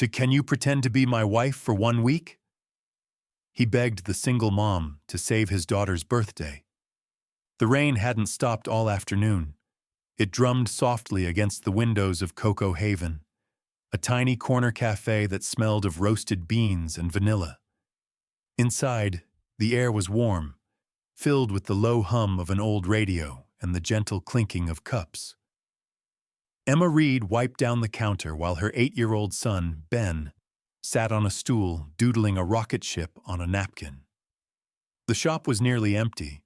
Can you pretend to be my wife for 1 week? He begged the single mom to save his daughter's birthday. The rain hadn't stopped all afternoon. It drummed softly against the windows of Cocoa Haven, a tiny corner cafe that smelled of roasted beans and vanilla. Inside, the air was warm, filled with the low hum of an old radio and the gentle clinking of cups. Emma Reed wiped down the counter while her 8-year-old son, Ben, sat on a stool doodling a rocket ship on a napkin. The shop was nearly empty.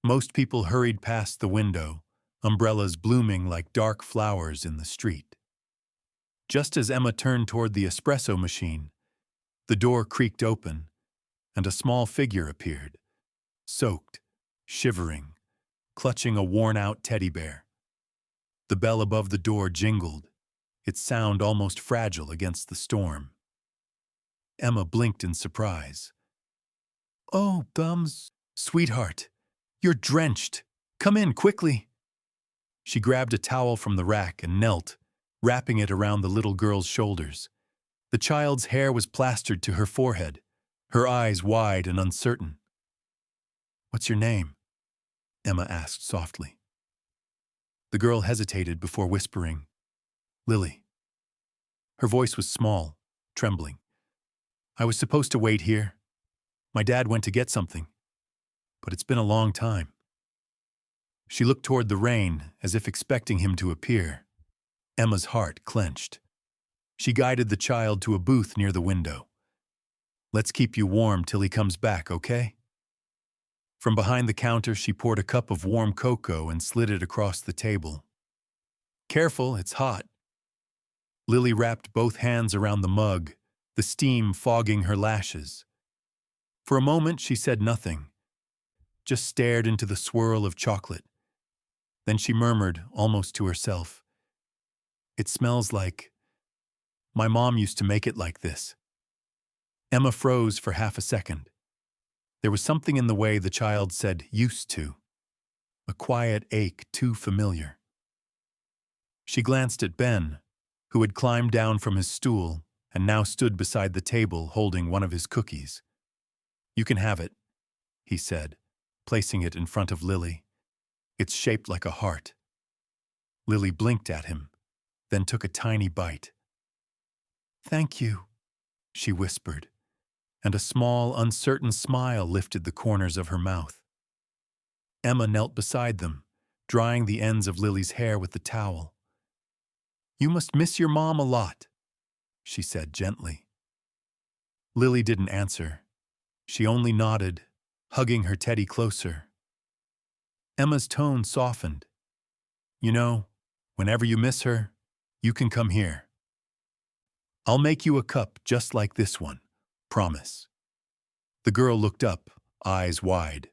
Most people hurried past the window, umbrellas blooming like dark flowers in the street. Just as Emma turned toward the espresso machine, the door creaked open, and a small figure appeared, soaked, shivering, clutching a worn-out teddy bear. The bell above the door jingled, its sound almost fragile against the storm. Emma blinked in surprise. "Oh, Bums, sweetheart, you're drenched. Come in quickly." She grabbed a towel from the rack and knelt, wrapping it around the little girl's shoulders. The child's hair was plastered to her forehead, her eyes wide and uncertain. "What's your name?" Emma asked softly. The girl hesitated before whispering, "Lily." Her voice was small, trembling. "I was supposed to wait here. My dad went to get something, but it's been a long time." She looked toward the rain as if expecting him to appear. Emma's heart clenched. She guided the child to a booth near the window. "Let's keep you warm till he comes back, okay?" From behind the counter, she poured a cup of warm cocoa and slid it across the table. "Careful, it's hot." Lily wrapped both hands around the mug, the steam fogging her lashes. For a moment, she said nothing, just stared into the swirl of chocolate. Then she murmured, almost to herself, "It smells like... my mom used to make it like this." Emma froze for half a second. There was something in the way the child said "used to," a quiet ache too familiar. She glanced at Ben, who had climbed down from his stool and now stood beside the table holding one of his cookies. "You can have it," he said, placing it in front of Lily. "It's shaped like a heart." Lily blinked at him, then took a tiny bite. "Thank you," she whispered, and a small, uncertain smile lifted the corners of her mouth. Emma knelt beside them, drying the ends of Lily's hair with the towel. "You must miss your mom a lot," she said gently. Lily didn't answer. She only nodded, hugging her teddy closer. Emma's tone softened. "You know, whenever you miss her, you can come here. I'll make you a cup just like this one, promise." The girl looked up, eyes wide.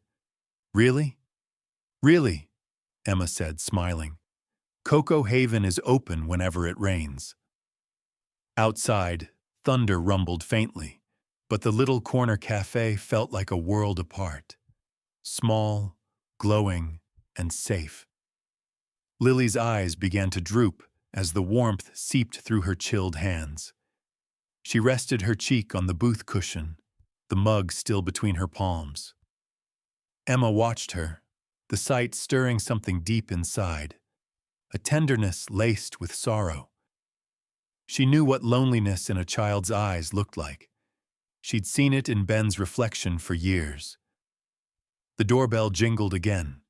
"Really?" "Really," Emma said, smiling. "Cocoa Haven is open whenever it rains." Outside, thunder rumbled faintly, but the little corner cafe felt like a world apart. Small, glowing, and safe. Lily's eyes began to droop as the warmth seeped through her chilled hands. She rested her cheek on the booth cushion, the mug still between her palms. Emma watched her, the sight stirring something deep inside, a tenderness laced with sorrow. She knew what loneliness in a child's eyes looked like. She'd seen it in Ben's reflection for years. The doorbell jingled again.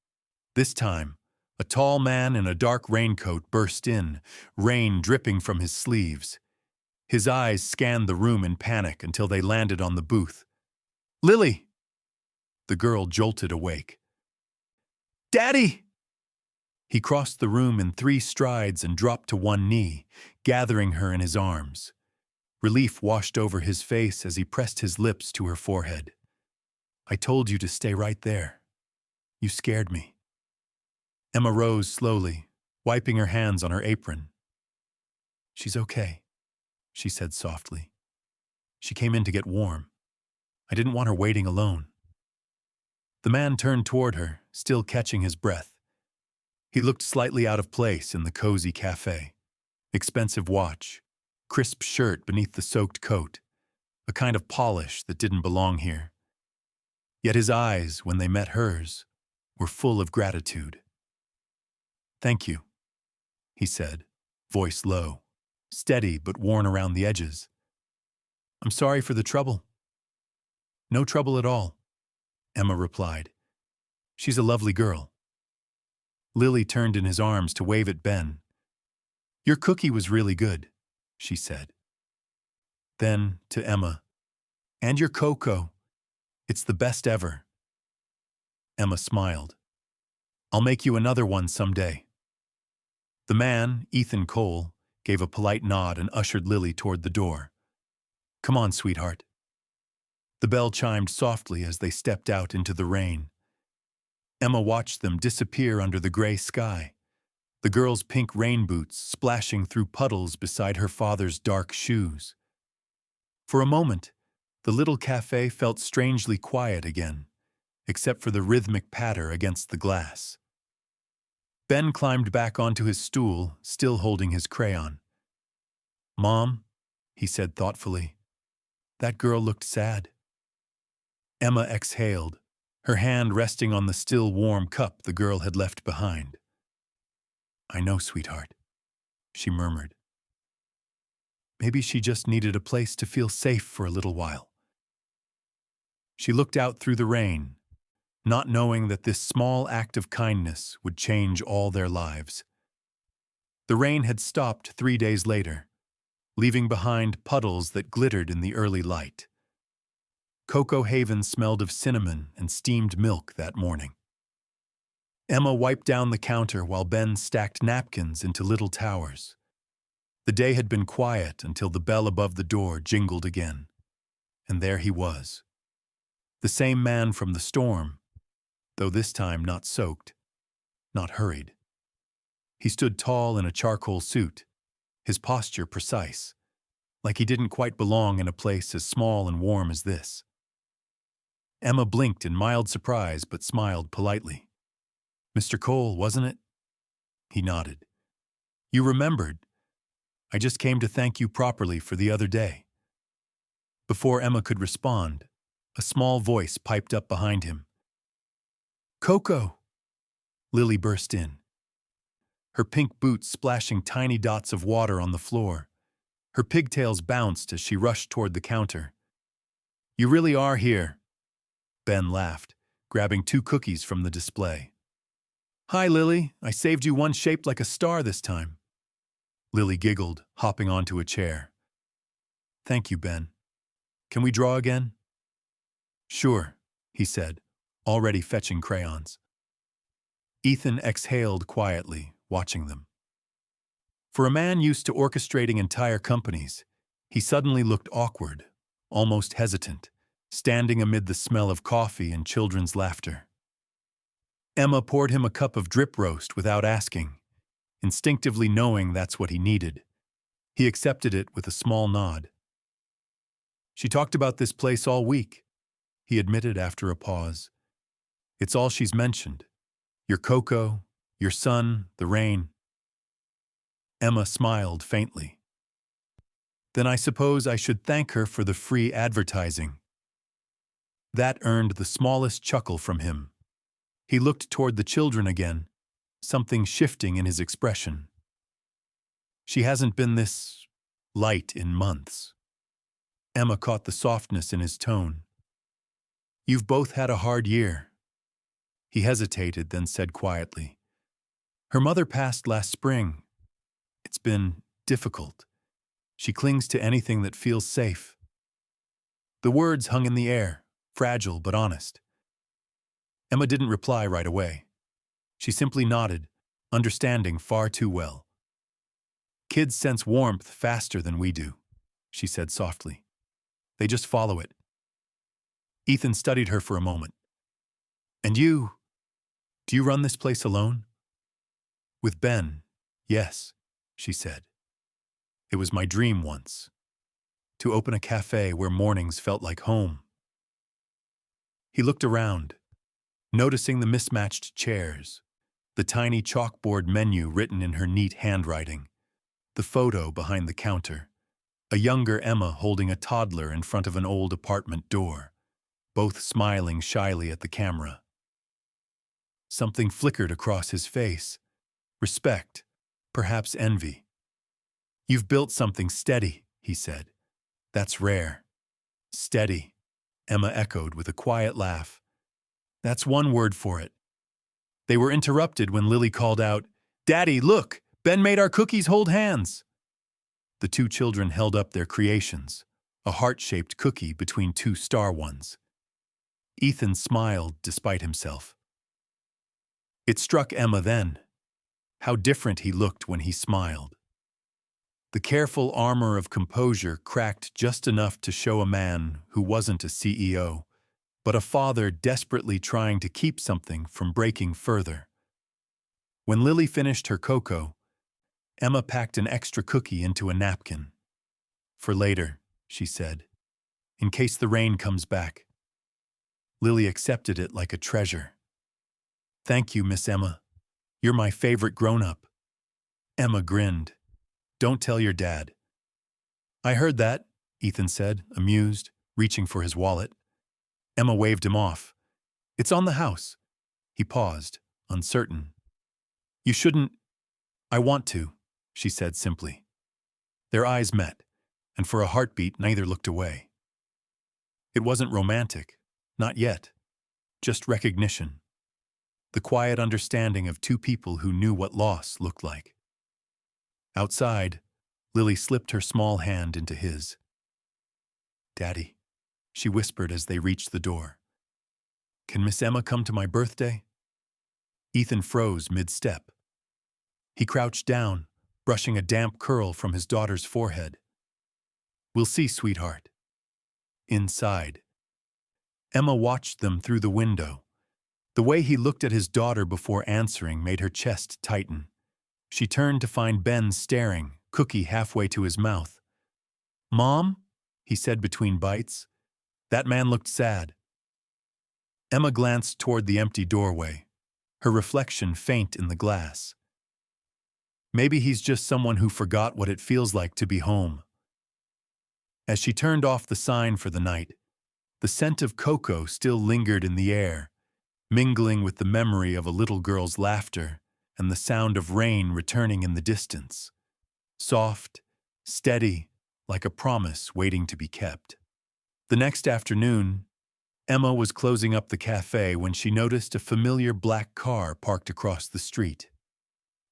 This time, a tall man in a dark raincoat burst in, rain dripping from his sleeves. His eyes scanned the room in panic until they landed on the booth. "Lily!" The girl jolted awake. "Daddy!" He crossed the room in 3 strides and dropped to one knee, gathering her in his arms. Relief washed over his face as he pressed his lips to her forehead. "I told you to stay right there. You scared me." Emma rose slowly, wiping her hands on her apron. "She's okay," she said softly. "She came in to get warm. I didn't want her waiting alone." The man turned toward her, still catching his breath. He looked slightly out of place in the cozy cafe. Expensive watch, crisp shirt beneath the soaked coat, a kind of polish that didn't belong here. Yet his eyes, when they met hers, were full of gratitude. "Thank you," he said, voice low, steady but worn around the edges. "I'm sorry for the trouble." "No trouble at all," Emma replied. "She's a lovely girl." Lily turned in his arms to wave at Ben. "Your cookie was really good," she said. Then, to Emma, "And your cocoa. It's the best ever." Emma smiled. "I'll make you another one someday." The man, Ethan Cole, gave a polite nod and ushered Lily toward the door. "Come on, sweetheart." The bell chimed softly as they stepped out into the rain. Emma watched them disappear under the gray sky, the girl's pink rain boots splashing through puddles beside her father's dark shoes. For a moment, the little cafe felt strangely quiet again, except for the rhythmic patter against the glass. Ben climbed back onto his stool, still holding his crayon. "Mom," he said thoughtfully, "that girl looked sad." Emma exhaled, her hand resting on the still warm cup the girl had left behind. "I know, sweetheart," she murmured. "Maybe she just needed a place to feel safe for a little while." She looked out through the rain, not knowing that this small act of kindness would change all their lives. The rain had stopped 3 days later, leaving behind puddles that glittered in the early light. Cocoa Haven smelled of cinnamon and steamed milk that morning. Emma wiped down the counter while Ben stacked napkins into little towers. The day had been quiet until the bell above the door jingled again. And there he was. The same man from the storm, though this time not soaked, not hurried. He stood tall in a charcoal suit, his posture precise, like he didn't quite belong in a place as small and warm as this. Emma blinked in mild surprise but smiled politely. "Mr. Cole, wasn't it?" He nodded. "You remembered. I just came to thank you properly for the other day." Before Emma could respond, a small voice piped up behind him. "Coco!" Lily burst in, her pink boots splashing tiny dots of water on the floor. Her pigtails bounced as she rushed toward the counter. "You really are here." Ben laughed, grabbing 2 cookies from the display. "Hi, Lily. I saved you one shaped like a star this time." Lily giggled, hopping onto a chair. "Thank you, Ben. Can we draw again?" "Sure," he said, already fetching crayons. Ethan exhaled quietly, watching them. For a man used to orchestrating entire companies, he suddenly looked awkward, almost hesitant, standing amid the smell of coffee and children's laughter. Emma poured him a cup of drip roast without asking, instinctively knowing that's what he needed. He accepted it with a small nod. "She talked about this place all week," he admitted after a pause. "It's all she's mentioned. Your cocoa, your sun, the rain." Emma smiled faintly. "Then I suppose I should thank her for the free advertising." That earned the smallest chuckle from him. He looked toward the children again, something shifting in his expression. "She hasn't been this light in months." Emma caught the softness in his tone. "You've both had a hard year." He hesitated, then said quietly, "Her mother passed last spring. It's been difficult. She clings to anything that feels safe." The words hung in the air, fragile but honest. Emma didn't reply right away. She simply nodded, understanding far too well. "Kids sense warmth faster than we do," she said softly. "They just follow it." Ethan studied her for a moment. "And do you run this place alone?" "With Ben, yes," she said. "It was my dream once, to open a cafe where mornings felt like home." He looked around, noticing the mismatched chairs, the tiny chalkboard menu written in her neat handwriting, the photo behind the counter, a younger Emma holding a toddler in front of an old apartment door, both smiling shyly at the camera. Something flickered across his face. Respect, perhaps envy. "You've built something steady," he said. "That's rare." "Steady," Emma echoed with a quiet laugh. "That's one word for it." They were interrupted when Lily called out, "Daddy, look! Ben made our cookies hold hands!" The two children held up their creations, a heart-shaped cookie between two star ones. Ethan smiled despite himself. It struck Emma then, how different he looked when he smiled. The careful armor of composure cracked just enough to show a man who wasn't a CEO, but a father desperately trying to keep something from breaking further. When Lily finished her cocoa, Emma packed an extra cookie into a napkin. "For later," she said, "in case the rain comes back." Lily accepted it like a treasure. "Thank you, Miss Emma. You're my favorite grown-up." Emma grinned. "Don't tell your dad." "I heard that," Ethan said, amused, reaching for his wallet. Emma waved him off. "It's on the house." He paused, uncertain. "You shouldn't—" "I want to," she said simply. Their eyes met, and for a heartbeat neither looked away. It wasn't romantic, not yet, just recognition. The quiet understanding of two people who knew what loss looked like. Outside, Lily slipped her small hand into his. "Daddy," she whispered as they reached the door. "Can Miss Emma come to my birthday?" Ethan froze mid-step. He crouched down, brushing a damp curl from his daughter's forehead. "We'll see, sweetheart." Inside, Emma watched them through the window. The way he looked at his daughter before answering made her chest tighten. She turned to find Ben staring, cookie halfway to his mouth. "Mom?" he said between bites. That man looked sad. Emma glanced toward the empty doorway, her reflection faint in the glass. Maybe he's just someone who forgot what it feels like to be home. As she turned off the sign for the night, the scent of cocoa still lingered in the air, mingling with the memory of a little girl's laughter and the sound of rain returning in the distance. Soft, steady, like a promise waiting to be kept. The next afternoon, Emma was closing up the cafe when she noticed a familiar black car parked across the street.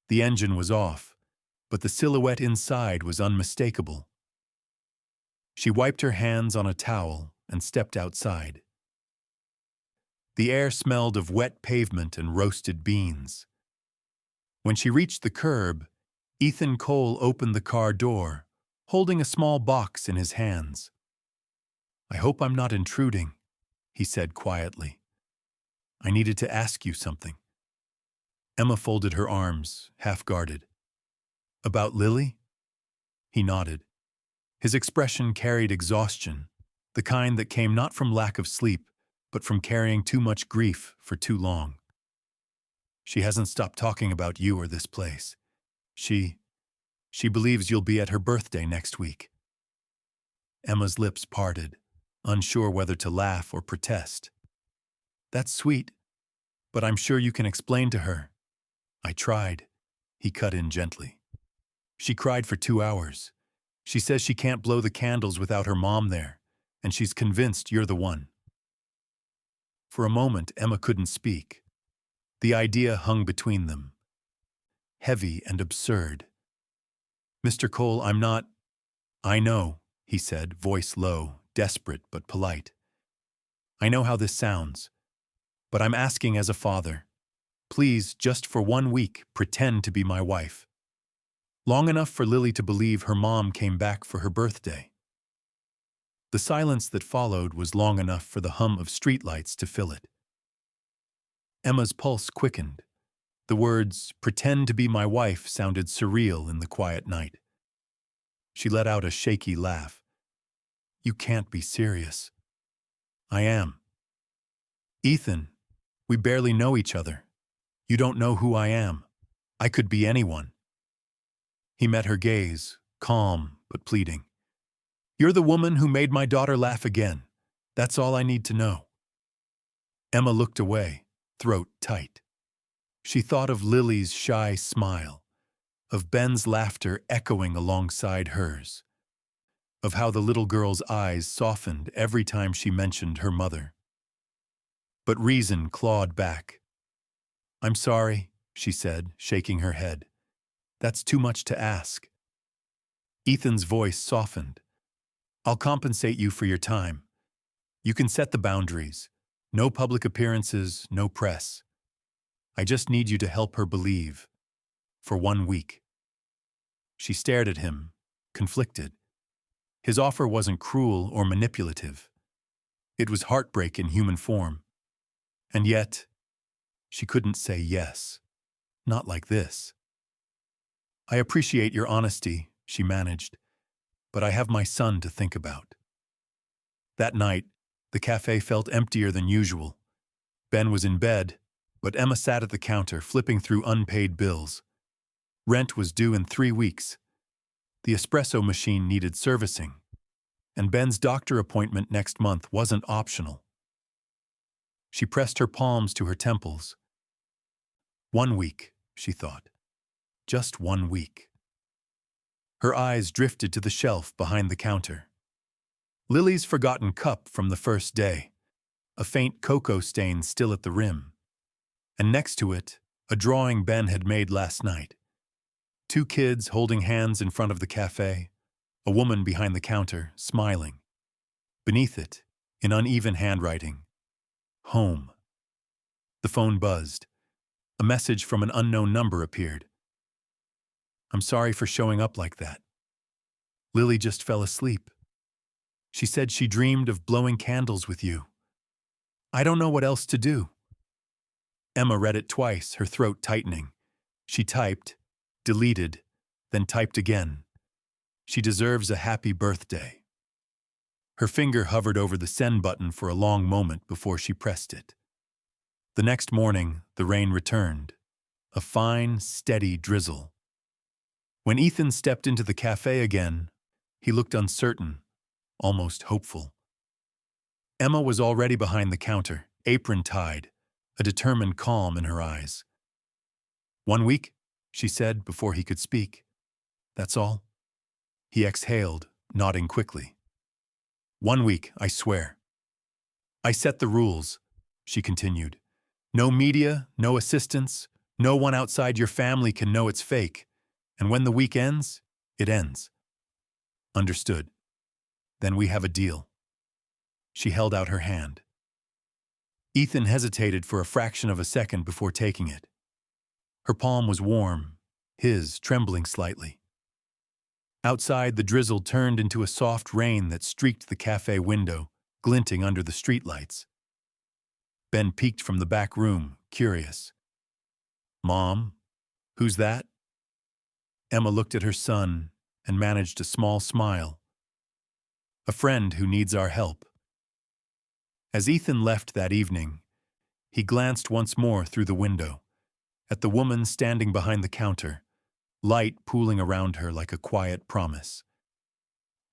The engine was off, but the silhouette inside was unmistakable. She wiped her hands on a towel and stepped outside. The air smelled of wet pavement and roasted beans. When she reached the curb, Ethan Cole opened the car door, holding a small box in his hands. "I hope I'm not intruding," he said quietly. "I needed to ask you something." Emma folded her arms, half-guarded. "About Lily?" He nodded. His expression carried exhaustion, the kind that came not from lack of sleep, but from carrying too much grief for too long. "She hasn't stopped talking about you or this place. She believes you'll be at her birthday next week." Emma's lips parted, unsure whether to laugh or protest. "That's sweet, but I'm sure you can explain to her." "I tried," he cut in gently. "She cried for 2 hours. She says she can't blow the candles without her mom there, and she's convinced you're the one." For a moment, Emma couldn't speak. The idea hung between them, heavy and absurd. "Mr. Cole, I'm not—" "I know," he said, voice low, desperate but polite. "I know how this sounds, but I'm asking as a father. Please, just for 1 week, pretend to be my wife. Long enough for Lily to believe her mom came back for her birthday." The silence that followed was long enough for the hum of streetlights to fill it. Emma's pulse quickened. The words, "pretend to be my wife," sounded surreal in the quiet night. She let out a shaky laugh. "You can't be serious." "I am." "Ethan, we barely know each other. You don't know who I am. I could be anyone." He met her gaze, calm but pleading. You're the woman who made my daughter laugh again. That's all I need to know." Emma looked away, throat tight. She thought of Lily's shy smile, of Ben's laughter echoing alongside hers, of how the little girl's eyes softened every time she mentioned her mother. But reason clawed back. "I'm sorry," she said, shaking her head. "That's too much to ask." Ethan's voice softened. "I'll compensate you for your time. You can set the boundaries. No public appearances, no press. I just need you to help her believe. For 1 week." She stared at him, conflicted. His offer wasn't cruel or manipulative. It was heartbreak in human form. And yet, she couldn't say yes. Not like this. "I appreciate your honesty," she managed, "but I have my son to think about." That night, the cafe felt emptier than usual. Ben was in bed, but Emma sat at the counter, flipping through unpaid bills. Rent was due in 3 weeks. The espresso machine needed servicing, and Ben's doctor appointment next month wasn't optional. She pressed her palms to her temples. 1 week, she thought. Just 1 week. Her eyes drifted to the shelf behind the counter. Lily's forgotten cup from the first day, a faint cocoa stain still at the rim. And next to it, a drawing Ben had made last night. 2 kids holding hands in front of the cafe, a woman behind the counter, smiling. Beneath it, in uneven handwriting, "Home." The phone buzzed. A message from an unknown number appeared. "I'm sorry for showing up like that. Lily just fell asleep. She said she dreamed of blowing candles with you. I don't know what else to do." Emma read it twice, her throat tightening. She typed, deleted, then typed again. "She deserves a happy birthday." Her finger hovered over the send button for a long moment before she pressed it. The next morning, the rain returned, a fine, steady drizzle. When Ethan stepped into the cafe again, he looked uncertain, almost hopeful. Emma was already behind the counter, apron tied, a determined calm in her eyes. 1 week, she said before he could speak. That's all? He exhaled, nodding quickly. 1 week, I swear. I set the rules, she continued. No media, no assistants, no one outside your family can know it's fake. And when the week ends, it ends. Understood. Then we have a deal. She held out her hand. Ethan hesitated for a fraction of a second before taking it. Her palm was warm, his trembling slightly. Outside, the drizzle turned into a soft rain that streaked the cafe window, glinting under the streetlights. Ben peeked from the back room, curious. Mom? Who's that? Emma looked at her son and managed a small smile. A friend who needs our help. As Ethan left that evening, he glanced once more through the window, at the woman standing behind the counter, light pooling around her like a quiet promise.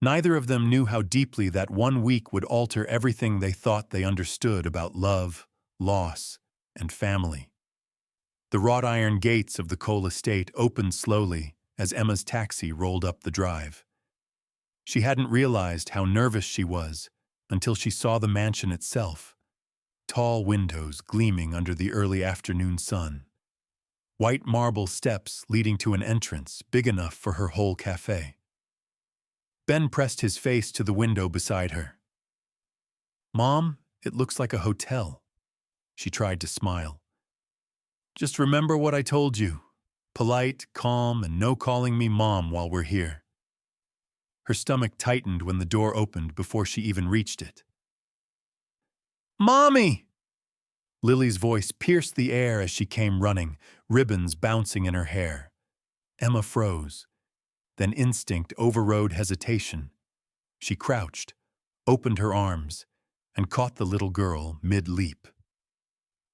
Neither of them knew how deeply that 1 week would alter everything they thought they understood about love, loss, and family. The wrought iron gates of the Cole estate opened slowly as Emma's taxi rolled up the drive. She hadn't realized how nervous she was until she saw the mansion itself, tall windows gleaming under the early afternoon sun, white marble steps leading to an entrance big enough for her whole cafe. Ben pressed his face to the window beside her. Mom, it looks like a hotel. She tried to smile. Just remember what I told you. Polite, calm, and no calling me Mom while we're here. Her stomach tightened when the door opened before she even reached it. Mommy! Lily's voice pierced the air as she came running, ribbons bouncing in her hair. Emma froze. Then instinct overrode hesitation. She crouched, opened her arms, and caught the little girl mid-leap.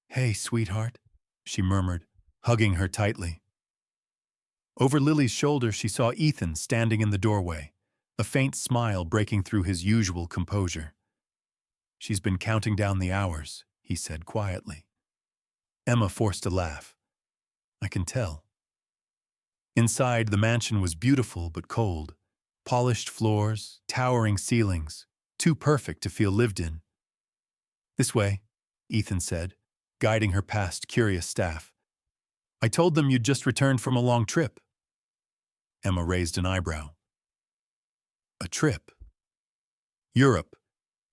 Hey, sweetheart, she murmured, hugging her tightly. Over Lily's shoulder, she saw Ethan standing in the doorway, a faint smile breaking through his usual composure. "She's been counting down the hours," he said quietly. Emma forced a laugh. "I can tell." Inside, the mansion was beautiful but cold. Polished floors, towering ceilings, too perfect to feel lived in. "This way," Ethan said, guiding her past curious staff. "I told them you'd just returned from a long trip." Emma raised an eyebrow. "A trip?" "Europe,"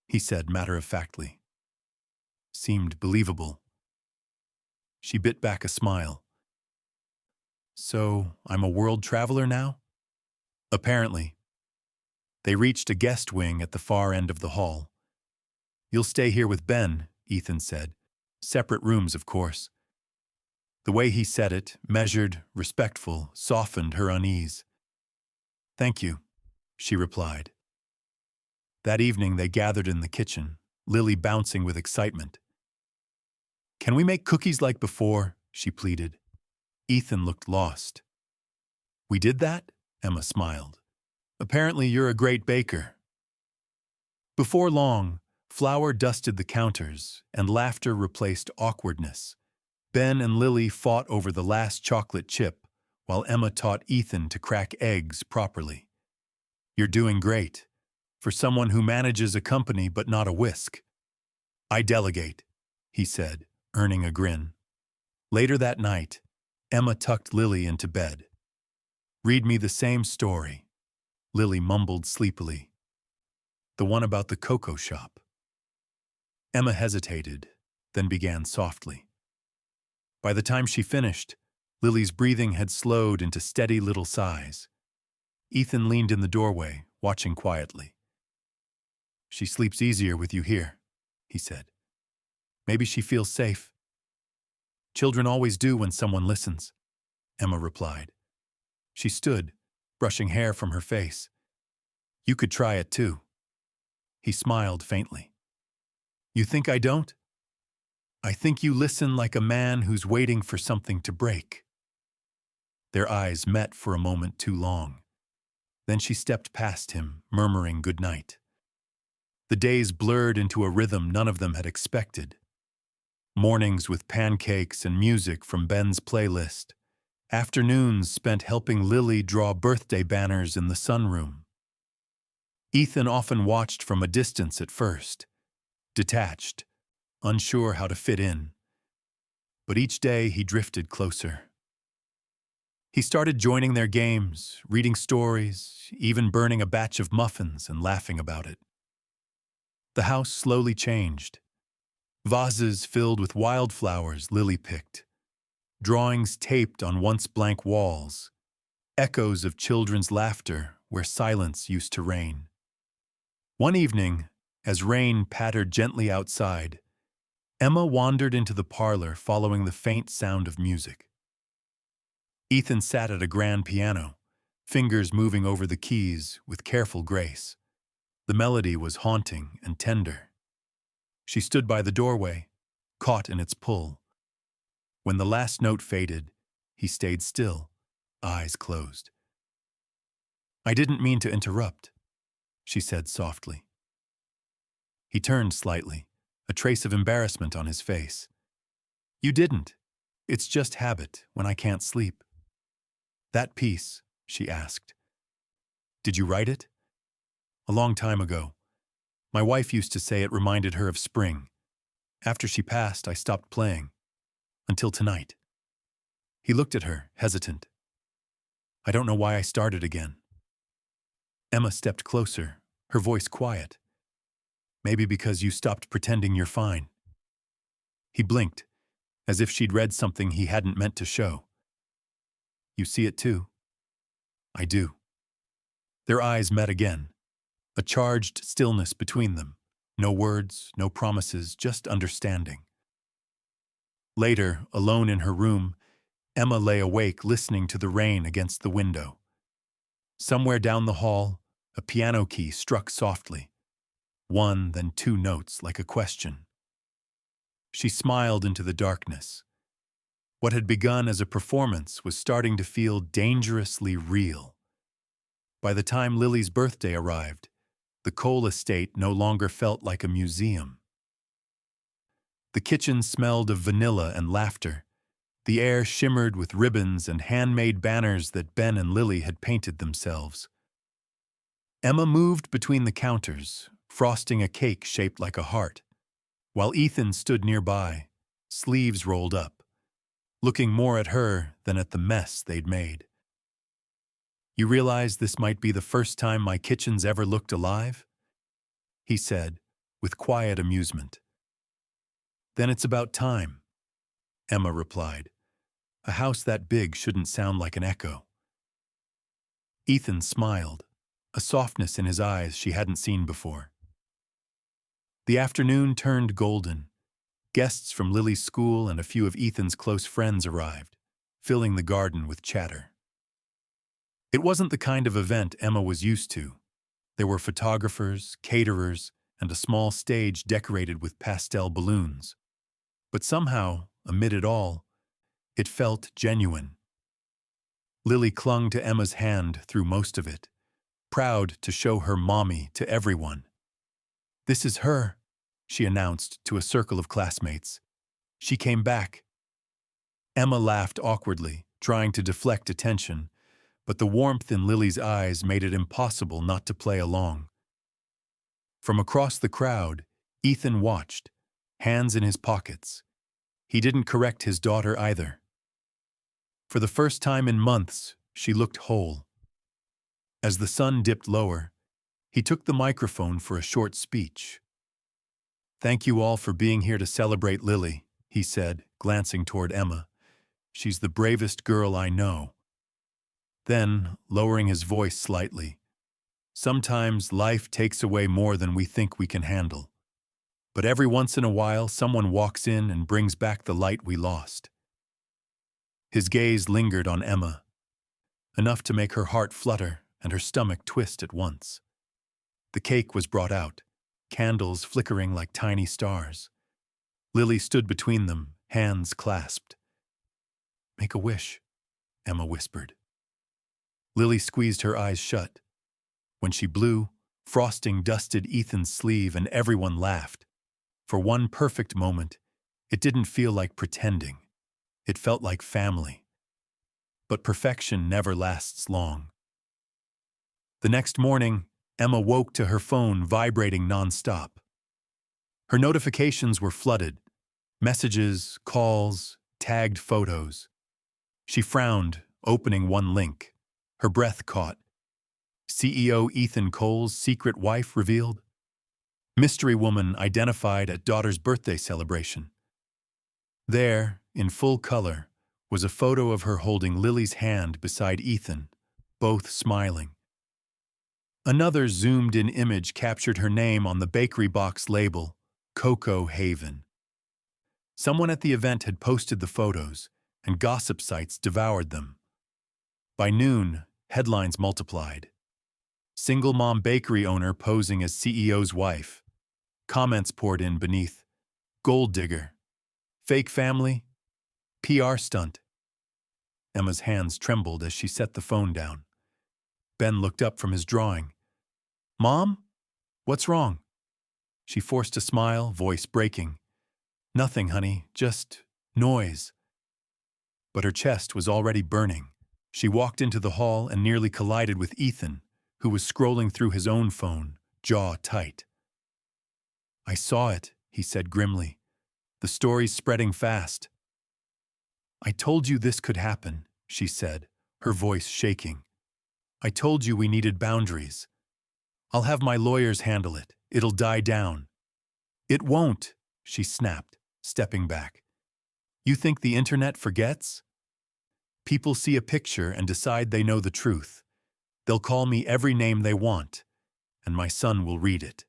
he said matter-of-factly. Seemed believable. She bit back a smile. "So, I'm a world traveler now?" "Apparently." They reached a guest wing at the far end of the hall. "You'll stay here with Ben," Ethan said. "Separate rooms, of course." The way he said it, measured, respectful, softened her unease. "Thank you," she replied. That evening they gathered in the kitchen, Lily bouncing with excitement. "Can we make cookies like before?" she pleaded. Ethan looked lost. "We did that?" Emma smiled. "Apparently you're a great baker." Before long, flour dusted the counters, and laughter replaced awkwardness. Ben and Lily fought over the last chocolate chip, while Emma taught Ethan to crack eggs properly. "You're doing great, for someone who manages a company but not a whisk." "I delegate," he said, earning a grin. Later that night, Emma tucked Lily into bed. "Read me the same story," Lily mumbled sleepily. "The one about the cocoa shop." Emma hesitated, then began softly. By the time she finished, Lily's breathing had slowed into steady little sighs. Ethan leaned in the doorway, watching quietly. "She sleeps easier with you here," he said. "Maybe she feels safe." "Children always do when someone listens," Emma replied. She stood, brushing hair from her face. "You could try it too." He smiled faintly. "You think I don't?" "I think you listen like a man who's waiting for something to break." Their eyes met for a moment too long. Then she stepped past him, murmuring goodnight. The days blurred into a rhythm none of them had expected. Mornings with pancakes and music from Ben's playlist. Afternoons spent helping Lily draw birthday banners in the sunroom. Ethan often watched from a distance at first, detached, unsure how to fit in. But each day he drifted closer. He started joining their games, reading stories, even burning a batch of muffins and laughing about it. The house slowly changed. Vases filled with wildflowers Lily picked, drawings taped on once blank walls, echoes of children's laughter where silence used to reign. One evening, as rain pattered gently outside, Emma wandered into the parlor following the faint sound of music. Ethan sat at a grand piano, fingers moving over the keys with careful grace. The melody was haunting and tender. She stood by the doorway, caught in its pull. When the last note faded, he stayed still, eyes closed. "I didn't mean to interrupt," she said softly. He turned slightly, a trace of embarrassment on his face. "You didn't. It's just habit when I can't sleep." "That piece," she asked. "Did you write it?" "A long time ago. My wife used to say it reminded her of spring. After she passed, I stopped playing. Until tonight." He looked at her, hesitant. "I don't know why I started again." Emma stepped closer, her voice quiet. "Maybe because you stopped pretending you're fine." He blinked, as if she'd read something he hadn't meant to show. "You see it too?" "I do." Their eyes met again, a charged stillness between them. No words, no promises, just understanding. Later, alone in her room, Emma lay awake listening to the rain against the window. Somewhere down the hall, a piano key struck softly. One, then two notes like a question. She smiled into the darkness. What had begun as a performance was starting to feel dangerously real. By the time Lily's birthday arrived, the Cole estate no longer felt like a museum. The kitchen smelled of vanilla and laughter. The air shimmered with ribbons and handmade banners that Ben and Lily had painted themselves. Emma moved between the counters, frosting a cake shaped like a heart, while Ethan stood nearby, sleeves rolled up, looking more at her than at the mess they'd made. "You realize this might be the first time my kitchen's ever looked alive?" he said, with quiet amusement. "Then it's about time," Emma replied. "A house that big shouldn't sound like an echo." Ethan smiled, a softness in his eyes she hadn't seen before. The afternoon turned golden. Guests from Lily's school and a few of Ethan's close friends arrived, filling the garden with chatter. It wasn't the kind of event Emma was used to. There were photographers, caterers, and a small stage decorated with pastel balloons. But somehow, amid it all, it felt genuine. Lily clung to Emma's hand through most of it, proud to show her mommy to everyone. "This is her," she announced to a circle of classmates. "She came back." Emma laughed awkwardly, trying to deflect attention, but the warmth in Lily's eyes made it impossible not to play along. From across the crowd, Ethan watched, hands in his pockets. He didn't correct his daughter either. For the first time in months, she looked whole. As the sun dipped lower, he took the microphone for a short speech. "Thank you all for being here to celebrate Lily," he said, glancing toward Emma. "She's the bravest girl I know." Then, lowering his voice slightly, "Sometimes life takes away more than we think we can handle. But every once in a while, someone walks in and brings back the light we lost." His gaze lingered on Emma, enough to make her heart flutter and her stomach twist at once. The cake was brought out, candles flickering like tiny stars. Lily stood between them, hands clasped. "Make a wish," Emma whispered. Lily squeezed her eyes shut. When she blew, frosting dusted Ethan's sleeve and everyone laughed. For one perfect moment, it didn't feel like pretending. It felt like family. But perfection never lasts long. The next morning, Emma woke to her phone vibrating nonstop. Her notifications were flooded. Messages, calls, tagged photos. She frowned, opening one link. Her breath caught. CEO Ethan Cole's secret wife revealed. Mystery woman identified at daughter's birthday celebration. There, in full color, was a photo of her holding Lily's hand beside Ethan, both smiling. Another zoomed-in image captured her name on the bakery box label, Cocoa Haven. Someone at the event had posted the photos, and gossip sites devoured them. By noon, headlines multiplied. Single-mom bakery owner posing as CEO's wife. Comments poured in beneath. Gold digger. Fake family. PR stunt. Emma's hands trembled as she set the phone down. Ben looked up from his drawing. "Mom? What's wrong?" She forced a smile, voice breaking. "Nothing, honey, just noise." But her chest was already burning. She walked into the hall and nearly collided with Ethan, who was scrolling through his own phone, jaw tight. "I saw it," he said grimly. "The story's spreading fast." "I told you this could happen," she said, her voice shaking. "I told you we needed boundaries. I'll have my lawyers handle it. It'll die down." "It won't," she snapped, stepping back. "You think the internet forgets? People see a picture and decide they know the truth. They'll call me every name they want, and my son will read it."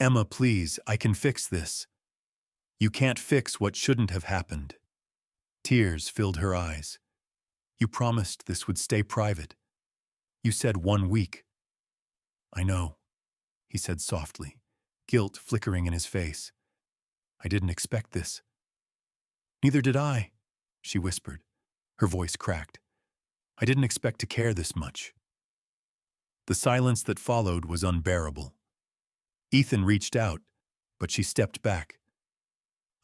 "Emma, please, I can fix this." "You can't fix what shouldn't have happened." Tears filled her eyes. "You promised this would stay private. You said 1 week." "I know," he said softly, guilt flickering in his face. "I didn't expect this." "Neither did I," she whispered, her voice cracked. "I didn't expect to care this much." The silence that followed was unbearable. Ethan reached out, but she stepped back.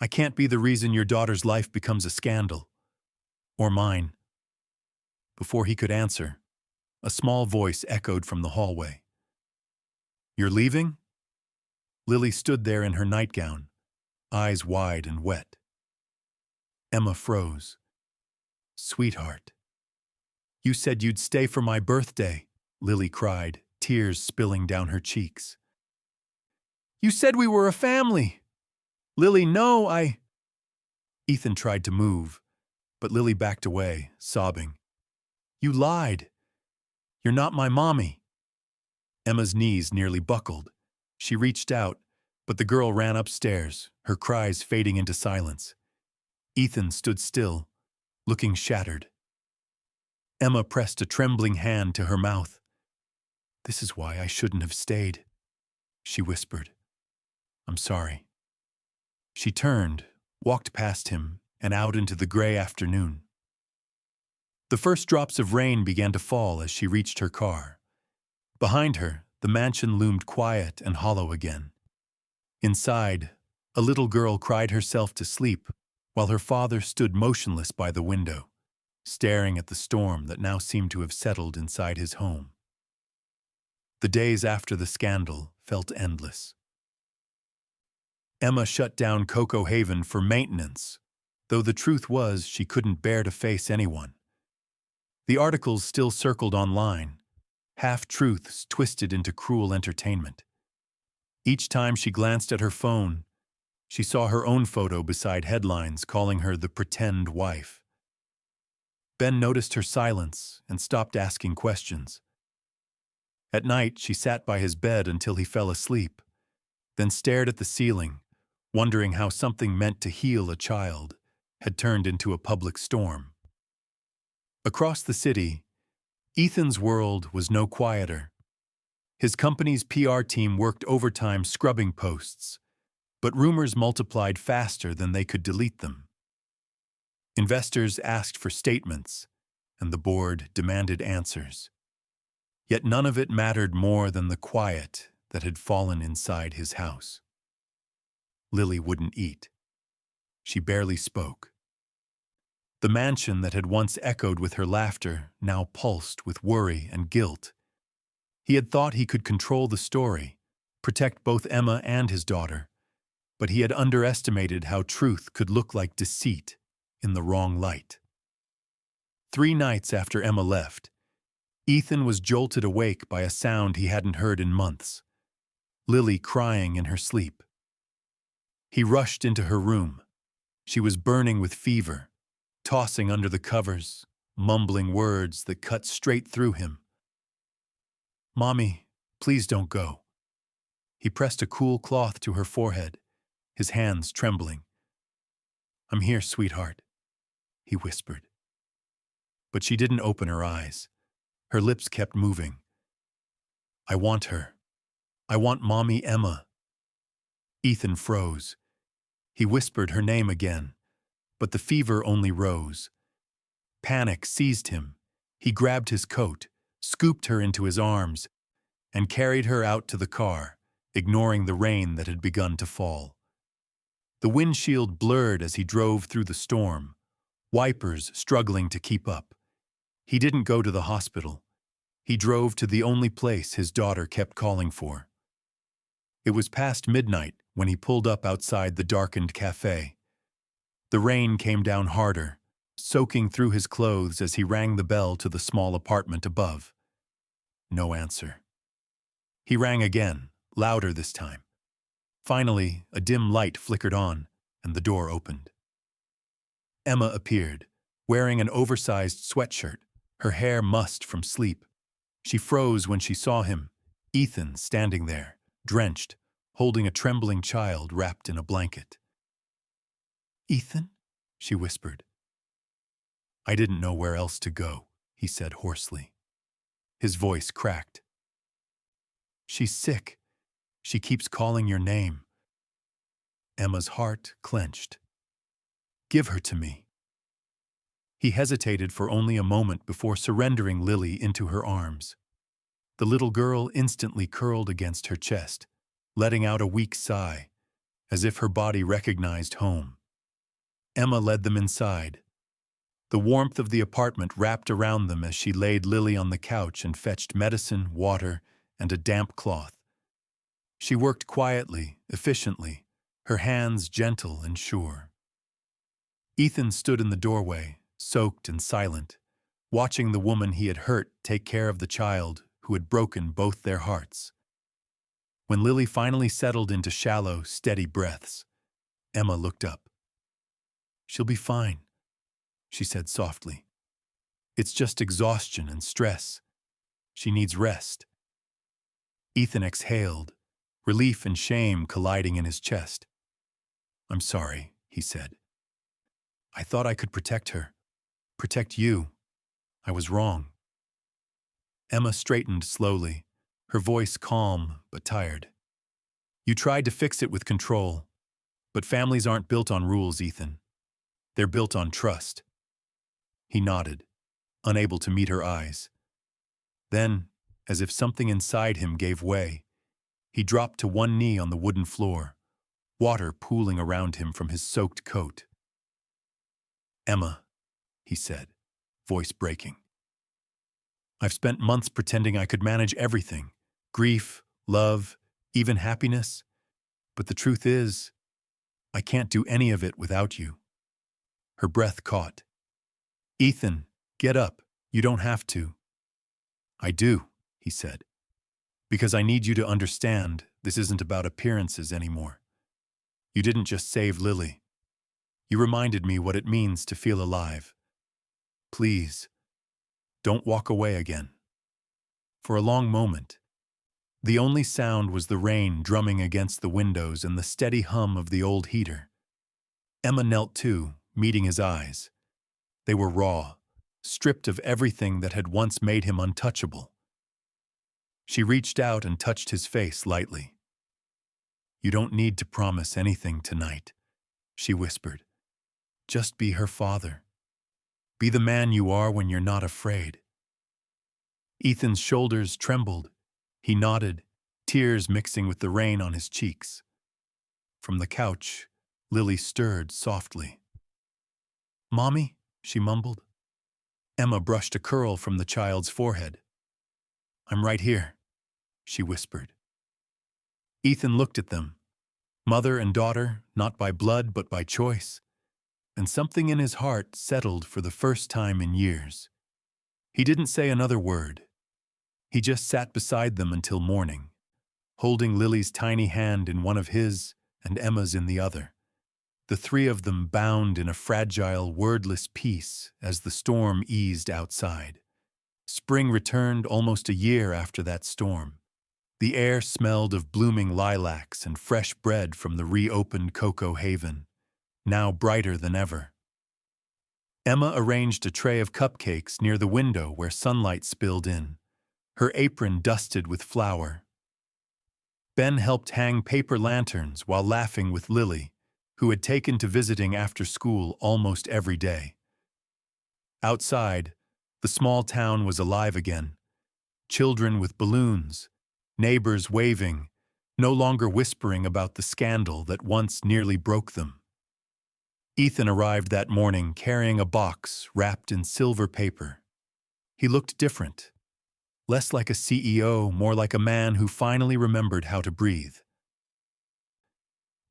I can't be the reason your daughter's life becomes a scandal. Or mine. Before he could answer, a small voice echoed from the hallway. You're leaving? Lily stood there in her nightgown, eyes wide and wet. Emma froze. Sweetheart. You said you'd stay for my birthday, Lily cried, tears spilling down her cheeks. You said we were a family. Lily, no, Ethan tried to move, but Lily backed away, sobbing. You lied. You're not my mommy. Emma's knees nearly buckled. She reached out, but the girl ran upstairs, her cries fading into silence. Ethan stood still, looking shattered. Emma pressed a trembling hand to her mouth. This is why I shouldn't have stayed, she whispered. I'm sorry. She turned, walked past him, and out into the gray afternoon. The first drops of rain began to fall as she reached her car. Behind her, the mansion loomed quiet and hollow again. Inside, a little girl cried herself to sleep while her father stood motionless by the window, staring at the storm that now seemed to have settled inside his home. The days after the scandal felt endless. Emma shut down Cocoa Haven for maintenance, though the truth was she couldn't bear to face anyone. The articles still circled online, half-truths twisted into cruel entertainment. Each time she glanced at her phone, she saw her own photo beside headlines calling her the pretend wife. Ben noticed her silence and stopped asking questions. At night, she sat by his bed until he fell asleep, then stared at the ceiling, wondering how something meant to heal a child had turned into a public storm. Across the city, Ethan's world was no quieter. His company's PR team worked overtime scrubbing posts, but rumors multiplied faster than they could delete them. Investors asked for statements, and the board demanded answers. Yet none of it mattered more than the quiet that had fallen inside his house. Lily wouldn't eat. She barely spoke. The mansion that had once echoed with her laughter now pulsed with worry and guilt. He had thought he could control the story, protect both Emma and his daughter, but he had underestimated how truth could look like deceit in the wrong light. 3 nights after Emma left, Ethan was jolted awake by a sound he hadn't heard in months, Lily crying in her sleep. He rushed into her room. She was burning with fever, tossing under the covers, mumbling words that cut straight through him. Mommy, please don't go. He pressed a cool cloth to her forehead, his hands trembling. I'm here, sweetheart, he whispered. But she didn't open her eyes. Her lips kept moving. I want her. I want Mommy Emma. Ethan froze. He whispered her name again, but the fever only rose. Panic seized him. He grabbed his coat, scooped her into his arms, and carried her out to the car, ignoring the rain that had begun to fall. The windshield blurred as he drove through the storm, wipers struggling to keep up. He didn't go to the hospital. He drove to the only place his daughter kept calling for. It was past midnight when he pulled up outside the darkened cafe. The rain came down harder, soaking through his clothes as he rang the bell to the small apartment above. No answer. He rang again, louder this time. Finally, a dim light flickered on, and the door opened. Emma appeared, wearing an oversized sweatshirt, her hair mussed from sleep. She froze when she saw him, Ethan, standing there, drenched, holding a trembling child wrapped in a blanket. Ethan? She whispered. I didn't know where else to go, he said hoarsely. His voice cracked. She's sick. She keeps calling your name. Emma's heart clenched. Give her to me. He hesitated for only a moment before surrendering Lily into her arms. The little girl instantly curled against her chest, letting out a weak sigh, as if her body recognized home. Emma led them inside. The warmth of the apartment wrapped around them as she laid Lily on the couch and fetched medicine, water, and a damp cloth. She worked quietly, efficiently, her hands gentle and sure. Ethan stood in the doorway, soaked and silent, watching the woman he had hurt take care of the child who had broken both their hearts. When Lily finally settled into shallow, steady breaths, Emma looked up. "She'll be fine," she said softly. "It's just exhaustion and stress. She needs rest." Ethan exhaled, relief and shame colliding in his chest. "I'm sorry," he said. "I thought I could protect her. Protect you. I was wrong." Emma straightened slowly, her voice calm but tired. "You tried to fix it with control, but families aren't built on rules, Ethan. They're built on trust." He nodded, unable to meet her eyes. Then, as if something inside him gave way, he dropped to one knee on the wooden floor, water pooling around him from his soaked coat. "Emma," he said, voice breaking. "I've spent months pretending I could manage everything, grief, love, even happiness. But the truth is, I can't do any of it without you." Her breath caught. "Ethan, get up. You don't have to." "I do," he said, "because I need you to understand this isn't about appearances anymore. You didn't just save Lily. You reminded me what it means to feel alive. Please, don't walk away again." For a long moment, the only sound was the rain drumming against the windows and the steady hum of the old heater. Emma knelt too, meeting his eyes. They were raw, stripped of everything that had once made him untouchable. She reached out and touched his face lightly. "You don't need to promise anything tonight," she whispered. "Just be her father. Be the man you are when you're not afraid." Ethan's shoulders trembled. He nodded, tears mixing with the rain on his cheeks. From the couch, Lily stirred softly. "Mommy?" she mumbled. Emma brushed a curl from the child's forehead. "I'm right here," she whispered. Ethan looked at them, mother and daughter, not by blood but by choice, and something in his heart settled for the first time in years. He didn't say another word. He just sat beside them until morning, holding Lily's tiny hand in one of his and Emma's in the other. The three of them bound in a fragile, wordless peace as the storm eased outside. Spring returned almost a year after that storm. The air smelled of blooming lilacs and fresh bread from the reopened Cocoa Haven, now brighter than ever. Emma arranged a tray of cupcakes near the window where sunlight spilled in, her apron dusted with flour. Ben helped hang paper lanterns while laughing with Lily, who had taken to visiting after school almost every day. Outside, the small town was alive again. Children with balloons, neighbors waving, no longer whispering about the scandal that once nearly broke them. Ethan arrived that morning carrying a box wrapped in silver paper. He looked different, less like a CEO, more like a man who finally remembered how to breathe.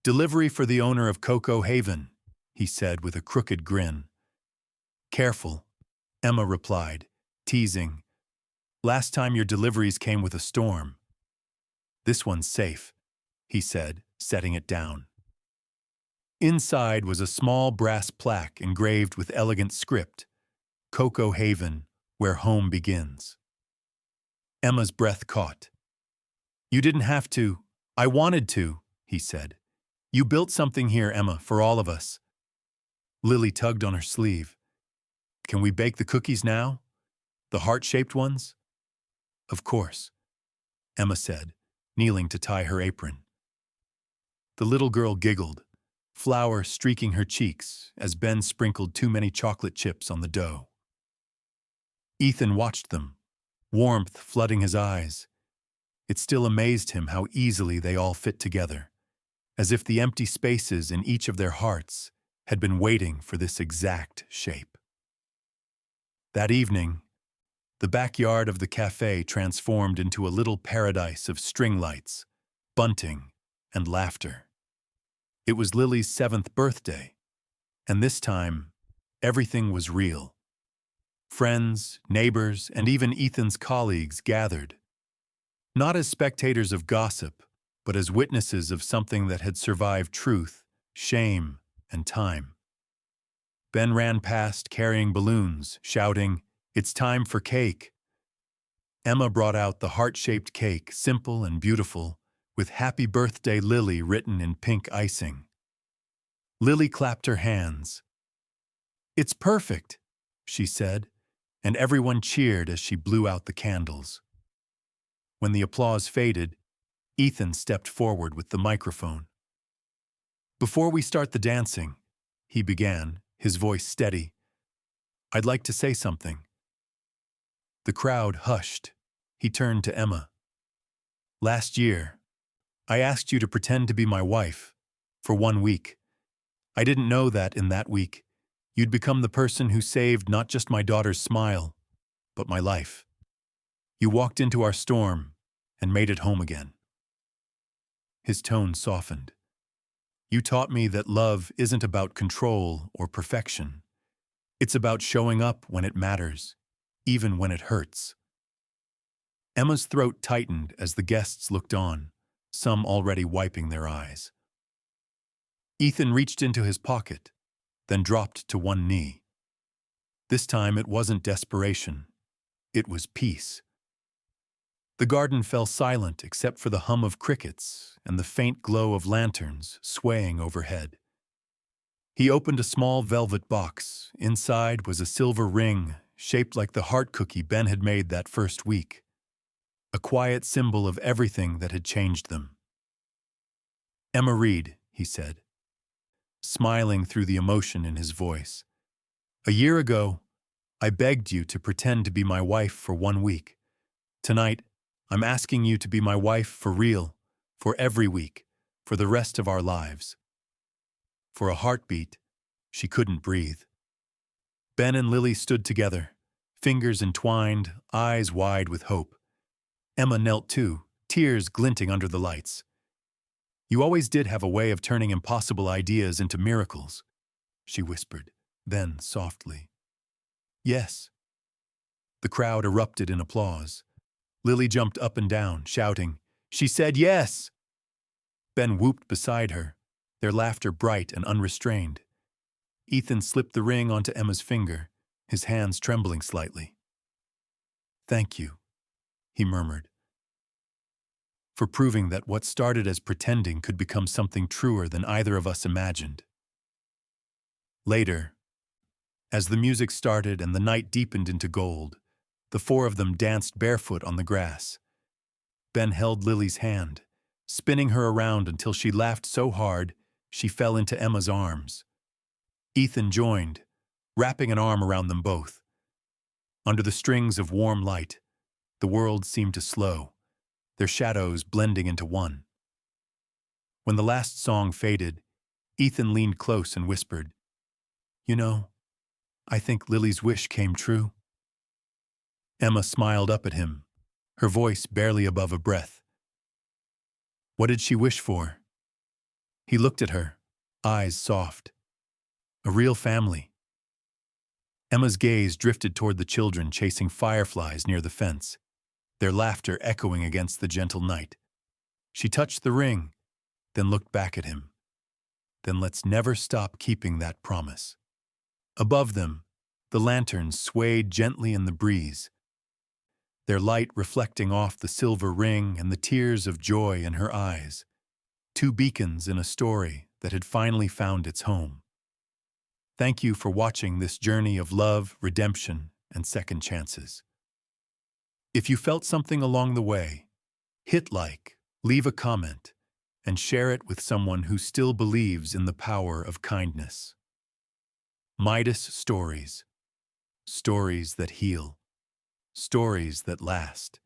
"Delivery for the owner of Cocoa Haven," he said with a crooked grin. "Careful," Emma replied, teasing. "Last time your deliveries came with a storm." "This one's safe," he said, setting it down. Inside was a small brass plaque engraved with elegant script, "Cocoa Haven, where home begins." Emma's breath caught. "You didn't have to. I wanted to," he said. "You built something here, Emma, for all of us." Lily tugged on her sleeve. "Can we bake the cookies now? The heart-shaped ones?" "Of course," Emma said, kneeling to tie her apron. The little girl giggled, flour streaking her cheeks as Ben sprinkled too many chocolate chips on the dough. Ethan watched them, warmth flooding his eyes. It still amazed him how easily they all fit together, as if the empty spaces in each of their hearts had been waiting for this exact shape. That evening, the backyard of the cafe transformed into a little paradise of string lights, bunting, and laughter. It was Lily's 7th birthday, and this time, everything was real. Friends, neighbors, and even Ethan's colleagues gathered, not as spectators of gossip, but as witnesses of something that had survived truth, shame, and time. Ben ran past carrying balloons, shouting, "It's time for cake." Emma brought out the heart-shaped cake, simple and beautiful, with "Happy Birthday, Lily" written in pink icing. Lily clapped her hands. "It's perfect," she said, and everyone cheered as she blew out the candles. When the applause faded, Ethan stepped forward with the microphone. "Before we start the dancing," he began, his voice steady, "I'd like to say something." The crowd hushed. He turned to Emma. "Last year, I asked you to pretend to be my wife for 1 week. I didn't know that in that week, you'd become the person who saved not just my daughter's smile, but my life. You walked into our storm and made it home again." His tone softened. "You taught me that love isn't about control or perfection. It's about showing up when it matters, even when it hurts." Emma's throat tightened as the guests looked on, some already wiping their eyes. Ethan reached into his pocket, then dropped to one knee. This time it wasn't desperation. It was peace. The garden fell silent except for the hum of crickets and the faint glow of lanterns swaying overhead. He opened a small velvet box. Inside was a silver ring shaped like the heart cookie Ben had made that first week, a quiet symbol of everything that had changed them. "Emma Reed," he said, smiling through the emotion in his voice. "A year ago, I begged you to pretend to be my wife for 1 week. Tonight, I'm asking you to be my wife for real, for every week, for the rest of our lives." For a heartbeat, she couldn't breathe. Ben and Lily stood together, fingers entwined, eyes wide with hope. Emma knelt too, tears glinting under the lights. "You always did have a way of turning impossible ideas into miracles," she whispered, then softly, "Yes." The crowd erupted in applause. Lily jumped up and down, shouting, "She said yes!" Ben whooped beside her, their laughter bright and unrestrained. Ethan slipped the ring onto Emma's finger, his hands trembling slightly. "Thank you," he murmured, "for proving that what started as pretending could become something truer than either of us imagined." Later, as the music started and the night deepened into gold, the four of them danced barefoot on the grass. Ben held Lily's hand, spinning her around until she laughed so hard she fell into Emma's arms. Ethan joined, wrapping an arm around them both. Under the strings of warm light, the world seemed to slow, their shadows blending into one. When the last song faded, Ethan leaned close and whispered, "You know, I think Lily's wish came true." Emma smiled up at him, her voice barely above a breath. "What did she wish for?" He looked at her, eyes soft. "A real family." Emma's gaze drifted toward the children chasing fireflies near the fence, their laughter echoing against the gentle night. She touched the ring, then looked back at him. "Then let's never stop keeping that promise." Above them, the lanterns swayed gently in the breeze, their light reflecting off the silver ring and the tears of joy in her eyes, 2 beacons in a story that had finally found its home. Thank you for watching this journey of love, redemption, and second chances. If you felt something along the way, hit like, leave a comment, and share it with someone who still believes in the power of kindness. Midus Stories. Stories that heal. stories that last.